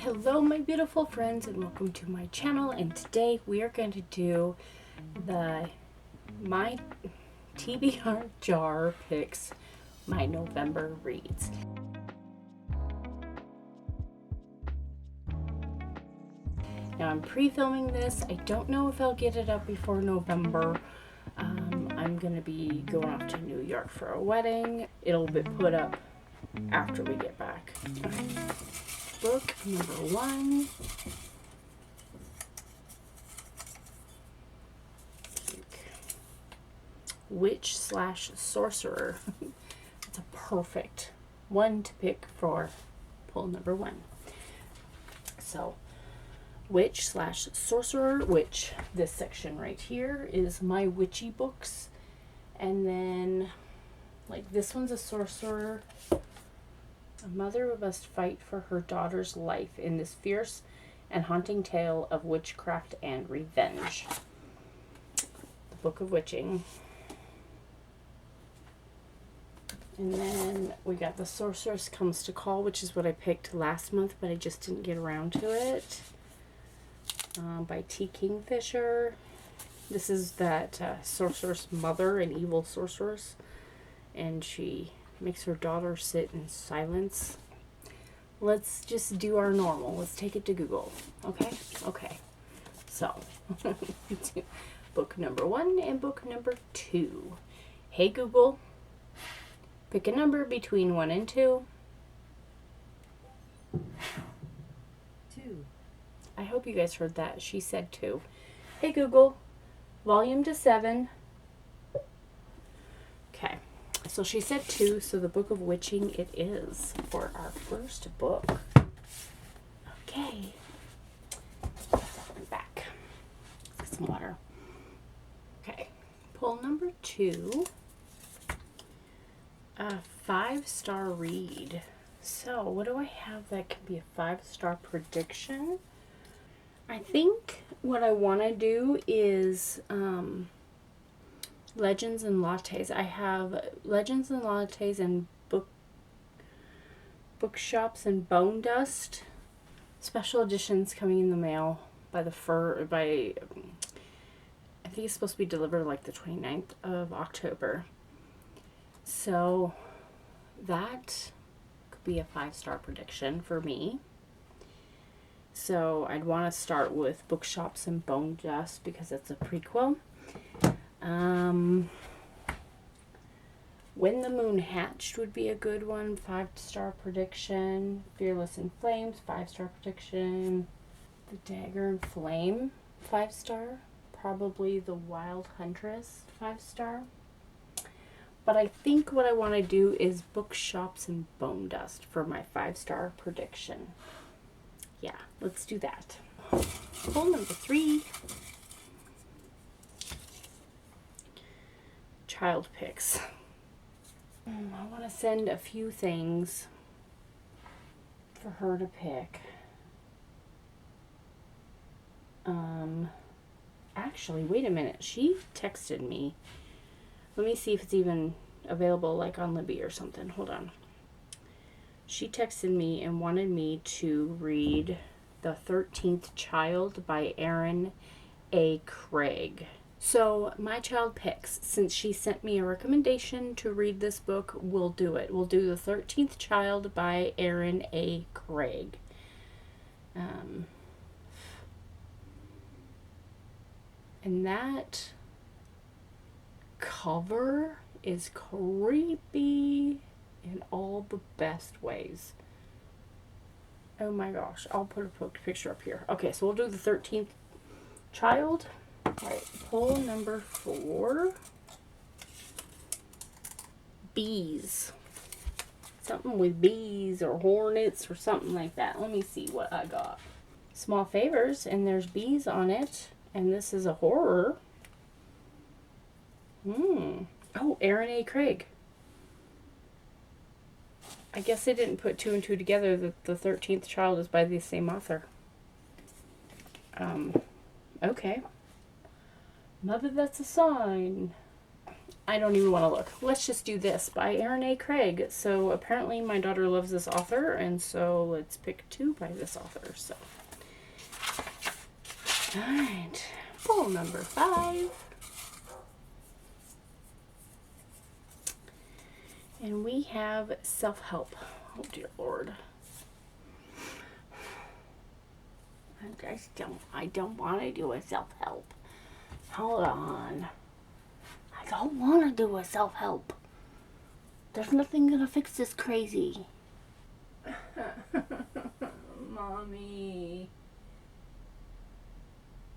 Hello my beautiful friends and welcome to my channel, and today we are going to do my TBR Jar picks my November reads. Now I'm pre-filming this. I don't know if I'll get it up before November. I'm gonna be going off to New York for a wedding. It'll be put up after we get back. Book number 1. Witch/sorcerer. It's a perfect one to pick for pull number 1. So, witch/sorcerer, which this section right here is my witchy books. And then, like, this one's a sorcerer. A mother must fight for her daughter's life in this fierce and haunting tale of witchcraft and revenge. The Book of Witching. And then we got The Sorceress Comes to Call, which is what I picked last month, but I just didn't get around to it. By T. Kingfisher. This is that sorceress mother, an evil sorceress, and she makes her daughter sit in silence. Let's just do our normal. Let's take it to Google. Okay? Okay. So, book number 1 and book number 2. Hey Google, pick a number between 1 and 2. 2. I hope you guys heard that. She said 2. Hey Google, volume to 7. Okay. So she said 2, so the Book of Witching it is for our first book. Okay. I'm back. Let's get some water. Okay. Pull number 2. A 5-star read. So what do I have that can be a 5-star prediction? I think what I want to do is Legends and Lattes. I have Legends and Lattes and Bookshops and Bone Dust. Special editions coming in the mail by I think it's supposed to be delivered like the 29th of October. So that could be a 5-star prediction for me. So I'd want to start with Bookshops and Bone Dust because it's a prequel. When the Moon Hatched would be a good one. 5-star prediction. Fearless in Flames, 5-star prediction. The Dagger and Flame, 5-star. Probably The Wild Huntress, 5-star. But I think what I want to do is Bookshops and Bone Dust for my 5-star prediction. Yeah, let's do that. Pull number 3. Child picks. I want to send a few things for her to pick. Actually, wait a minute. She texted me. Let me see if it's even available like on Libby or something. Hold on. She texted me and wanted me to read The 13th Child by Aaron A. Craig. So my child picks, since she sent me a recommendation to read this book, we'll do it. We'll do The 13th Child by Aaron A. Craig. And that cover is creepy in all the best ways. Oh my gosh, I'll put a picture up here. Okay, so we'll do The 13th Child. Alright, pull number 4. Bees. Something with bees or hornets or something like that. Let me see what I got. Small Favors, and there's bees on it. And this is a horror. Oh, Aaron A. Craig. I guess they didn't put 2 and 2 together that The 13th Child is by the same author. Okay. Maybe that's a sign. I don't even want to look. Let's just do this by Aaron A. Craig. So apparently my daughter loves this author, and so let's pick 2 by this author. So, all right, pull number 5. And we have self-help. Oh dear Lord. I don't want to do a self-help. Hold on. I don't want to do a self-help. There's nothing gonna fix this crazy. Mommy.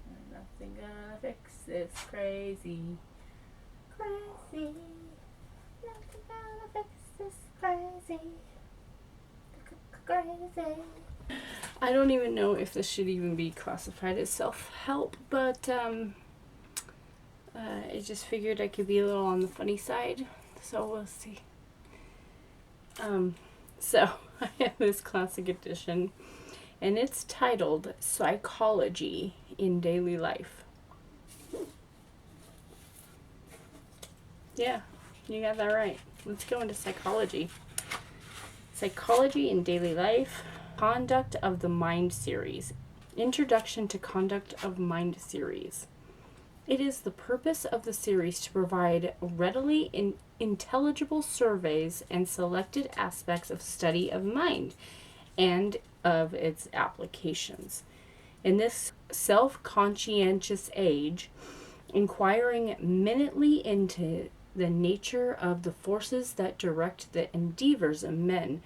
There's nothing gonna fix this crazy. Crazy. Nothing gonna fix this crazy. Crazy. I don't even know if this should even be classified as self-help, but I just figured I could be a little on the funny side, so we'll see. So I have this classic edition, and it's titled Psychology in Daily Life. Yeah, you got that right. Let's go into psychology. Psychology in Daily Life. Conduct of the Mind series. Introduction to Conduct of Mind series. It is the purpose of the series to provide readily intelligible surveys and selected aspects of study of mind and of its applications. In this self-conscientious age, inquiring minutely into the nature of the forces that direct the endeavors of men,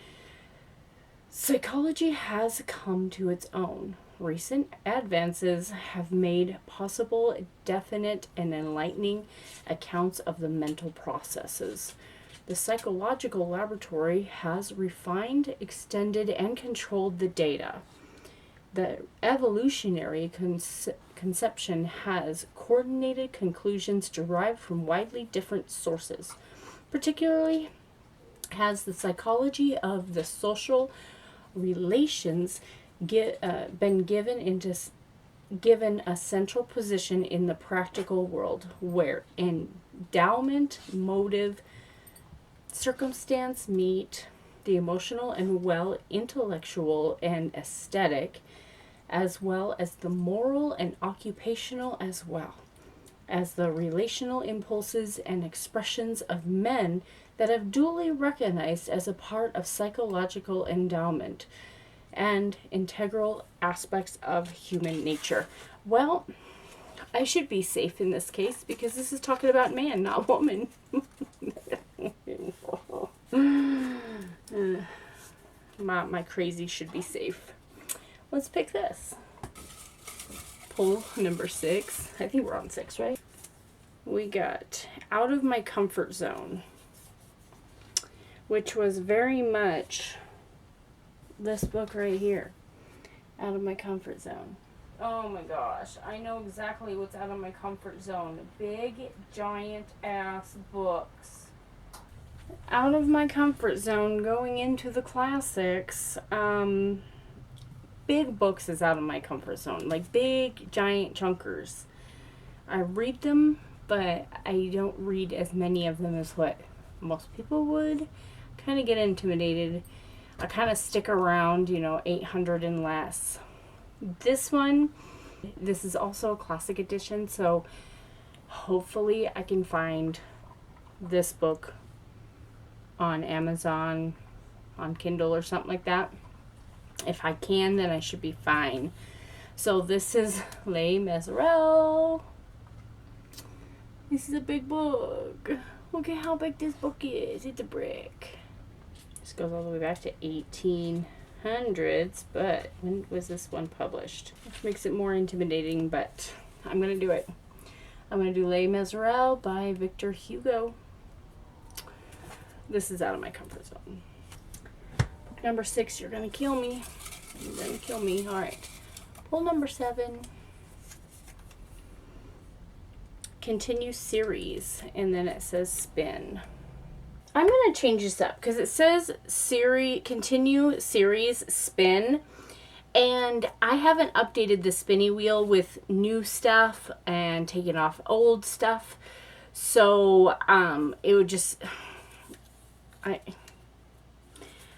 psychology has come to its own. Recent advances have made possible definite and enlightening accounts of the mental processes. The psychological laboratory has refined, extended, and controlled the data. The evolutionary conception has coordinated conclusions derived from widely different sources. Particularly has the psychology of the social relations been given a central position in the practical world, where endowment, motive, circumstance meet the emotional and intellectual and aesthetic, as well as the moral and occupational, as well as the relational impulses and expressions of men that have duly recognized as a part of psychological endowment and integral aspects of human nature. Well, I should be safe in this case because this is talking about man, not woman. My crazy should be safe. Let's pick this. Pull number 6. I think we're on 6, right? We got Out of My Comfort Zone, which was very much this book right here, Out of My Comfort Zone. Oh my gosh, I know exactly what's out of my comfort zone. Big, giant ass books. Out of my comfort zone, going into the classics, big books is out of my comfort zone. Like big, giant chunkers. I read them, but I don't read as many of them as what most people would. Kind of get intimidated. I kind of stick around, 800 and less. This is also a classic edition, so hopefully I can find this book on Amazon, on Kindle or something like that. If I can, then I should be fine. So this is Les Miserables. This is a big book. Look at how big this book is. It's a brick. This goes all the way back to 1800s, but when was this one published? Which makes it more intimidating, but I'm going to do it. I'm going to do Les Miserables by Victor Hugo. This is out of my comfort zone. Book number 6, you're going to kill me. You're going to kill me. All right. Pull number 7. Continue series, and then it says spin. I'm going to change this up because it says continue series spin, and I haven't updated the spinny wheel with new stuff and taken off old stuff. So it would just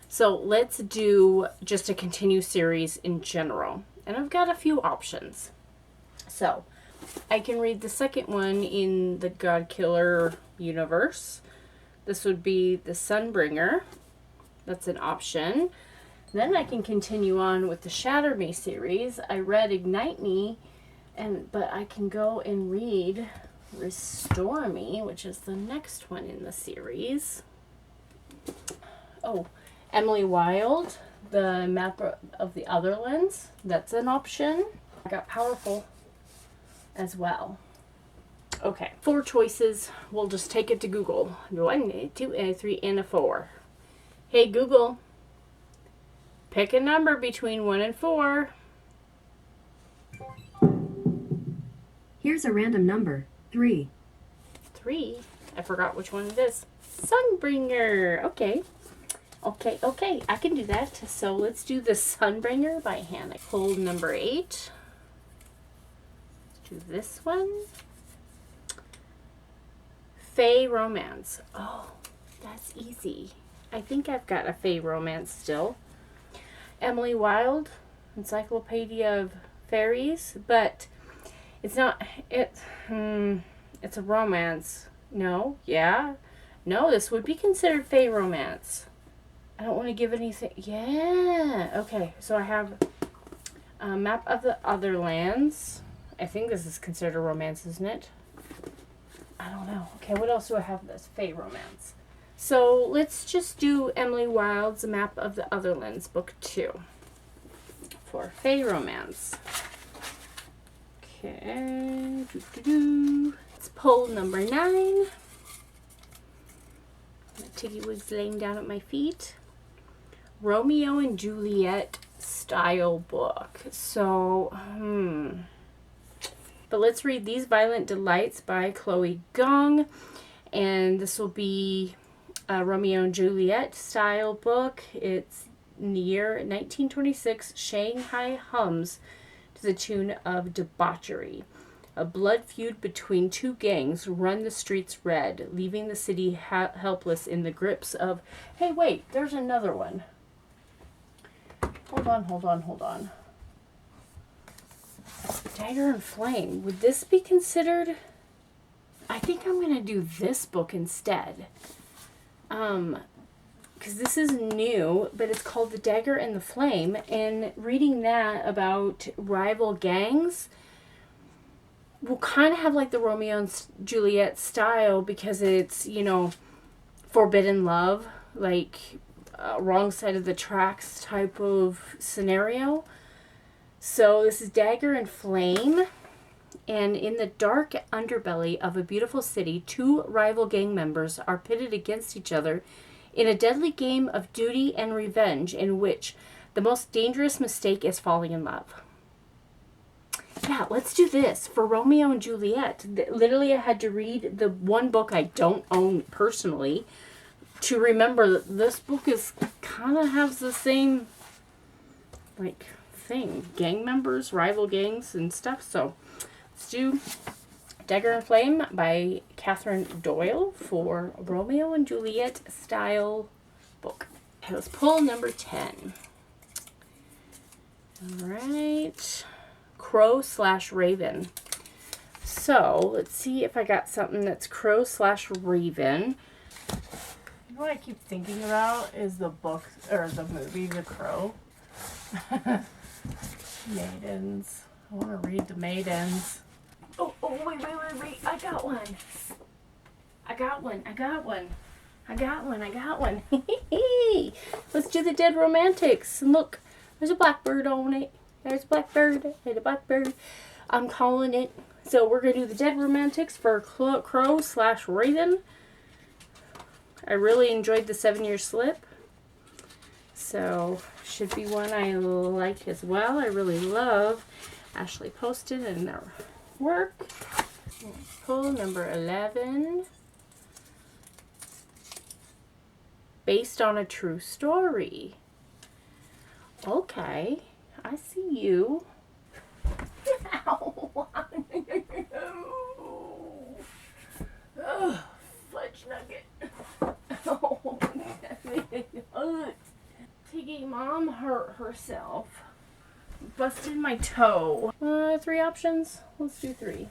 so let's do just a continue series in general. And I've got a few options. So I can read the second one in the God Killer universe. This would be the Sunbringer. That's an option. Then I can continue on with the Shatter Me series. I read Ignite Me, but I can go and read Restore Me, which is the next one in the series. Oh, Emily Wilde, the Map of the Otherlands. That's an option. I got Powerful as well. Okay, 4 choices. We'll just take it to Google. 1, 2, 3, and a 4. Hey Google, pick a number between 1 and 4. Here's a random number. 3. 3? I forgot which one it is. Sunbringer. Okay. Okay. I can do that. So let's do the Sunbringer by Hannah. Pull number 8. Let's do this one. Fae Romance. Oh, that's easy. I think I've got a Fae Romance still. Emily Wilde, Encyclopedia of Fairies, but it's not. It's a romance. No, yeah, no. This would be considered Fae Romance. I don't want to give anything. Yeah. Okay. So I have a Map of the Otherlands. I think this is considered a romance, isn't it? I don't know. Okay. What else do I have? This Fae Romance. So let's just do Emily Wilde's Map of the Otherlands, book 2 for Fae Romance. Okay. Let's pull number 9. Tiggywig's laying down at my feet. Romeo and Juliet style book. So, but let's read These Violent Delights by Chloe Gong. And this will be a Romeo and Juliet style book. It's in the year 1926. Shanghai hums to the tune of debauchery. A blood feud between 2 gangs run the streets red, leaving the city helpless in the grips of... Hey, wait, there's another one. Hold on. Dagger and Flame. Would this be considered... I think I'm going to do this book instead. Because this is new, but it's called The Dagger and the Flame. And reading that about rival gangs will kind of have like the Romeo and Juliet style, because it's, forbidden love, like wrong side of the tracks type of scenario. So this is Dagger and Flame. And in the dark underbelly of a beautiful city, 2 rival gang members are pitted against each other in a deadly game of duty and revenge, in which the most dangerous mistake is falling in love. Yeah, let's do this for Romeo and Juliet. Literally, I had to read the one book I don't own personally to remember that this book is kind of has the same thing. Gang members, rival gangs and stuff. So let's do Dagger and Flame by Catherine Doyle for Romeo and Juliet style book. Okay, let's pull number 10. All right. Crow/Raven. So let's see if I got something that's Crow/Raven. You know what I keep thinking about is the book or the movie The Crow. Maidens. I want to read The Maidens. Oh, wait. I got one. Let's do the Dead Romantics. And look, there's a blackbird on it. There's a blackbird. I'm calling it. So we're going to do the Dead Romantics for Crow/Raven. I really enjoyed the 7-Year Slip. So should be one I like as well. I really love Ashley Poston and their work. Pull number 11. Based on a true story. Okay. I see you. Ow. busted my toe. 3 options? Let's do 3.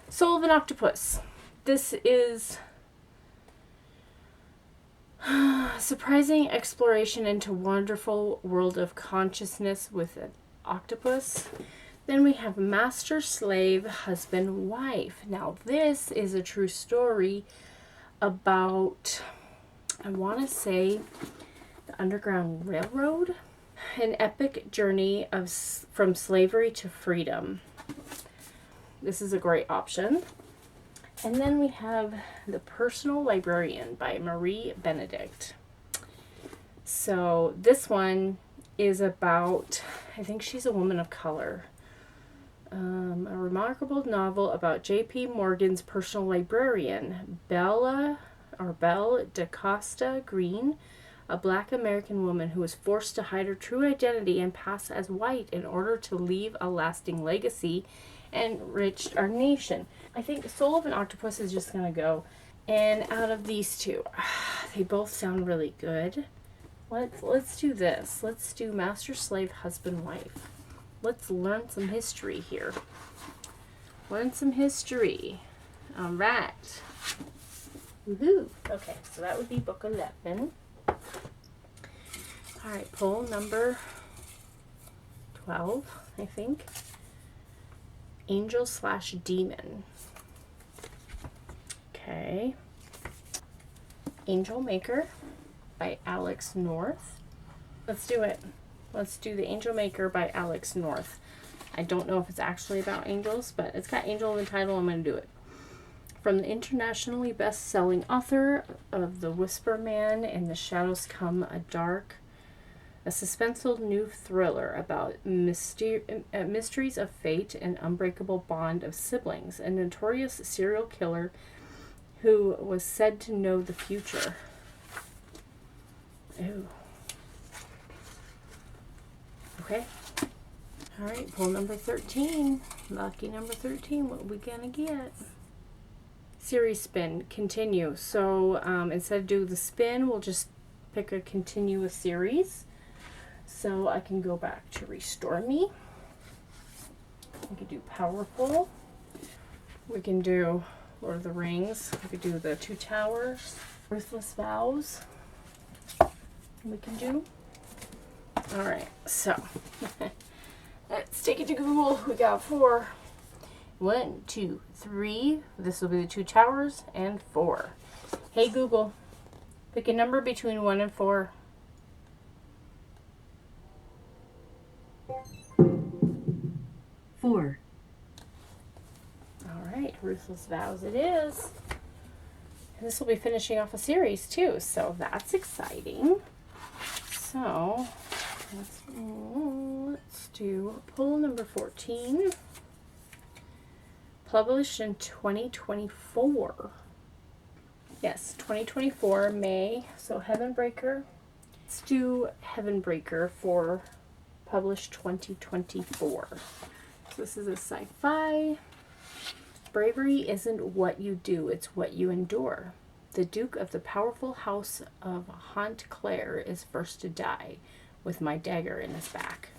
Soul of an Octopus. This is surprising exploration into wonderful world of consciousness with an octopus. Then we have Master Slave Husband Wife. Now this is a true story about, I want to say, the Underground Railroad, an epic journey from slavery to freedom. This is a great option. And then we have The Personal Librarian by Marie Benedict. So this one is about, I think she's a woman of color. A remarkable novel about J.P. Morgan's personal librarian, Belle DaCosta Green, a black American woman who was forced to hide her true identity and pass as white in order to leave a lasting legacy and enrich our nation. I think Soul of an Octopus is just going to go. And out of these two, they both sound really good. Let's do this. Let's do Master Slave Husband Wife. Let's learn some history here. Learn some history. All right. Woohoo. Okay, so that would be book 11. All right, pull number 12, I think. Angel/Demon. Okay. Angel Maker by Alex North. Let's do it. Let's do The Angel Maker by Alex North. I don't know if it's actually about angels, but it's got angel in the title. I'm going to do it. From the internationally best-selling author of The Whisper Man and The Shadows Come, a suspenseful new thriller about mysteries of fate and unbreakable bond of siblings. A notorious serial killer who was said to know the future. Ooh. Okay. All right, pull number 13. Lucky number 13. What are we gonna get? Series spin. Continue. So instead of do the spin, we'll just pick a continuous series. So I can go back to Restore Me. We could do Powerful. We can do Lord of the Rings. We could do the Two Towers. Ruthless Vows. We can do. Alright, so let's take it to Google. We got 4. 1, 2, 3. This will be the Two Towers, and 4. Hey Google, pick a number between 1 and 4. 4. Alright, Ruthless Vows it is. And this will be finishing off a series too, so that's exciting. So let's do pull number 14. Published in 2024. Yes, 2024, May. So Heavenbreaker. Let's do Heavenbreaker for published 2024. So this is a sci-fi. Bravery isn't what you do, it's what you endure. The Duke of the powerful house of Hauntclair is first to die, with my dagger in his back.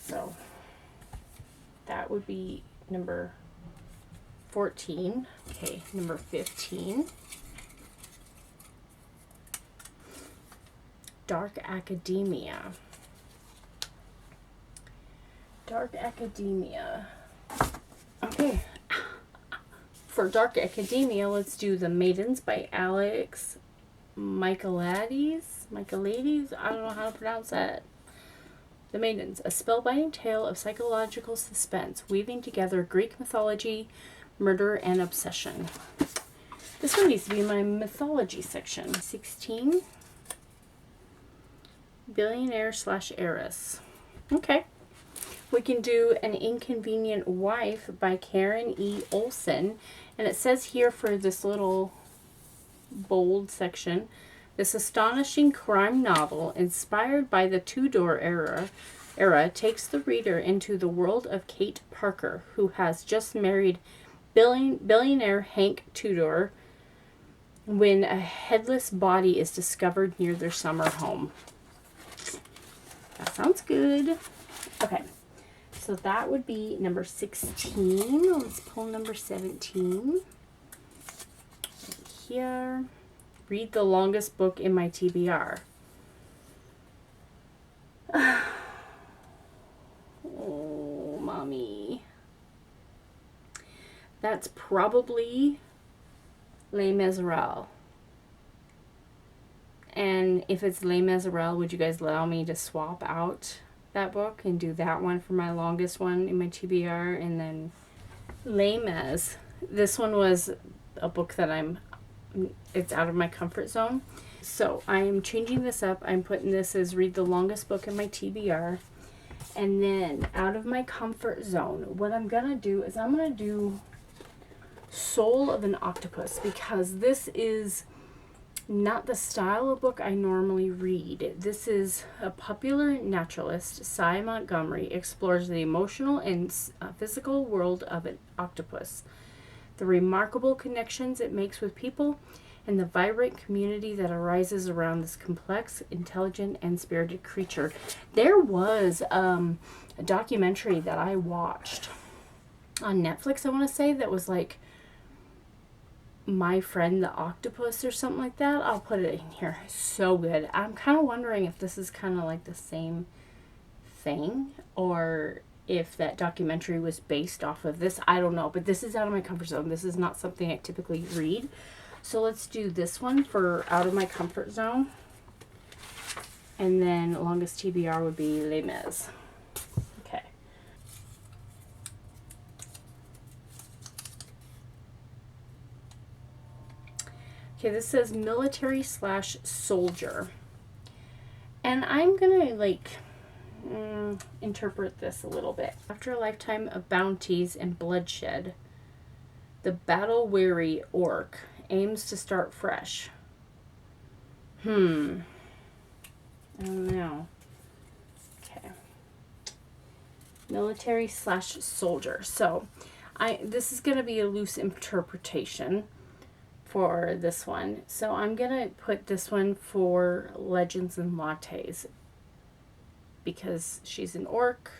So that would be number 14. Okay, number 15. Dark Academia. Dark Academia. Okay. For Dark Academia, let's do The Maidens by Alex Michaelides. I don't know how to pronounce that. The Maidens, a spellbinding tale of psychological suspense, weaving together Greek mythology, murder, and obsession. This one needs to be in my mythology section. 16. Billionaire/heiress. Okay. We can do An Inconvenient Wife by Karen E. Olson. And it says here for this little bold section, this astonishing crime novel inspired by the Tudor era takes the reader into the world of Kate Parker, who has just married billionaire Hank Tudor when a headless body is discovered near their summer home. That sounds good. Okay, so that would be number 16. Let's pull number 17. Right here. Read the longest book in my TBR. Oh, mommy. That's probably Les Miserables. And if it's Les Miserables, would you guys allow me to swap out that book and do that one for my longest one in my TBR? And then Les Mis. This one was a book that it's out of my comfort zone. So I am changing this up. I'm putting this as read the longest book in my TBR. And then out of my comfort zone, what I'm going to do is I'm going to do Soul of an Octopus, because this is not the style of book I normally read. This is a popular naturalist, Cy Montgomery, explores the emotional and physical world of an octopus, the remarkable connections it makes with people, and the vibrant community that arises around this complex, intelligent, and spirited creature. There was a documentary that I watched on Netflix, I want to say, that was like My Friend the Octopus or something like that. I'll put it in here. So good. I'm kind of wondering if this is kind of like the same thing, or if that documentary was based off of this. I don't know, but this is out of my comfort zone. This is not something I typically read. So let's do this one for out of my comfort zone. And then longest TBR would be Les Mis. Okay. Okay, this says military / soldier. And I'm going to like interpret this a little bit. After a lifetime of bounties and bloodshed, the battle-weary orc aims to start fresh. I don't know. Okay. Military / soldier. So, this is going to be a loose interpretation for this one. So, I'm going to put this one for Legends and Lattes, because she's an orc.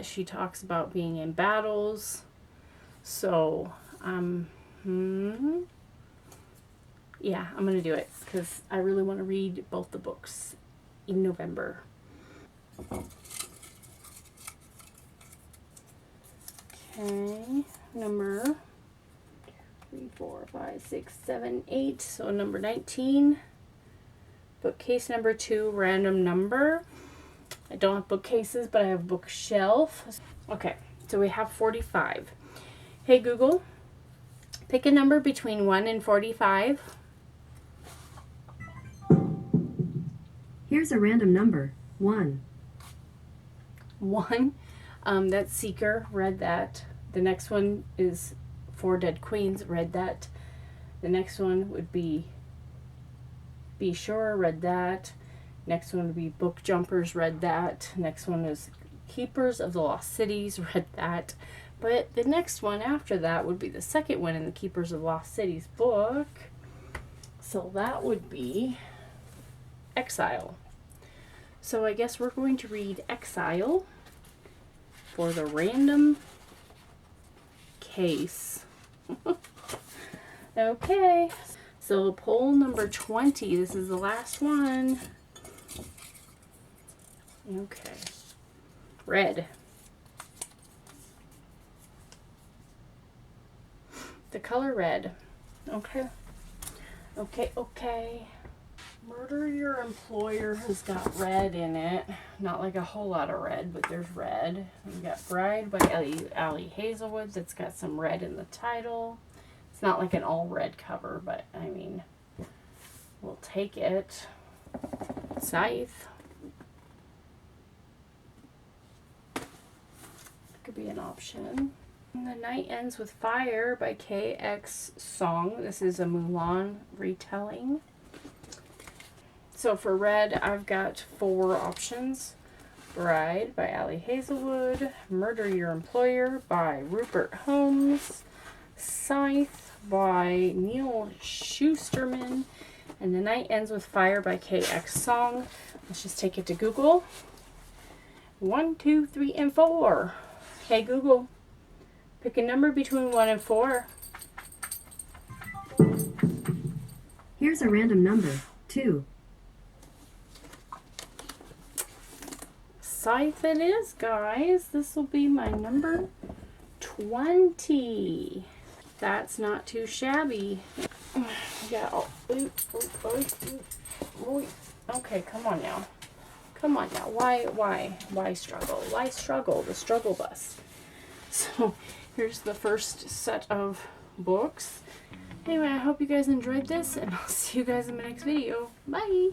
She talks about being in battles. So, yeah, I'm going to do it because I really want to read both the books in November. Okay, number 3, 4, 5, 6, 7, 8. So number 19. Bookcase number 2, random number. I don't have bookcases, but I have bookshelf. Okay, so we have 45. Hey Google, pick a number between 1 and 45. Here's a random number. 1. 1. That's Seeker. Read that. The next one is 4 Dead Queens. Read that. The next one would be Be Sure. Read that. Next one would be Book Jumpers. Read that. Next one is Keepers of the Lost Cities. Read that. But the next one after that would be the second one in the Keepers of Lost Cities book. So that would be Exile. So I guess we're going to read Exile for the random case. Okay. So poll number 20. This is the last one. Okay. Red. The color red. Okay. Okay. Murder Your Employer has got red in it. Not like a whole lot of red, but there's red. We got Bride by Ali Hazelwood that's got some red in the title. It's not like an all red cover, but I mean, we'll take it. Scythe. Could be an option. And The Night Ends with Fire by KX Song. This is a Mulan retelling. So for red, I've got 4 options. Bride by Ali Hazelwood, Murder Your Employer by Rupert Holmes, Scythe by Neil Schusterman, and The Night Ends with Fire by KX Song. Let's just take it to Google. 1, 2, 3, and 4. Hey Google, pick a number between 1 and 4. Here's a random number. 2. Scythe it is, guys. This will be my number 20. That's not too shabby. Yeah. Okay, come on now. Come on now. Why struggle? Why struggle? The struggle bus. So here's the first set of books. Anyway, I hope you guys enjoyed this, and I'll see you guys in my next video. Bye!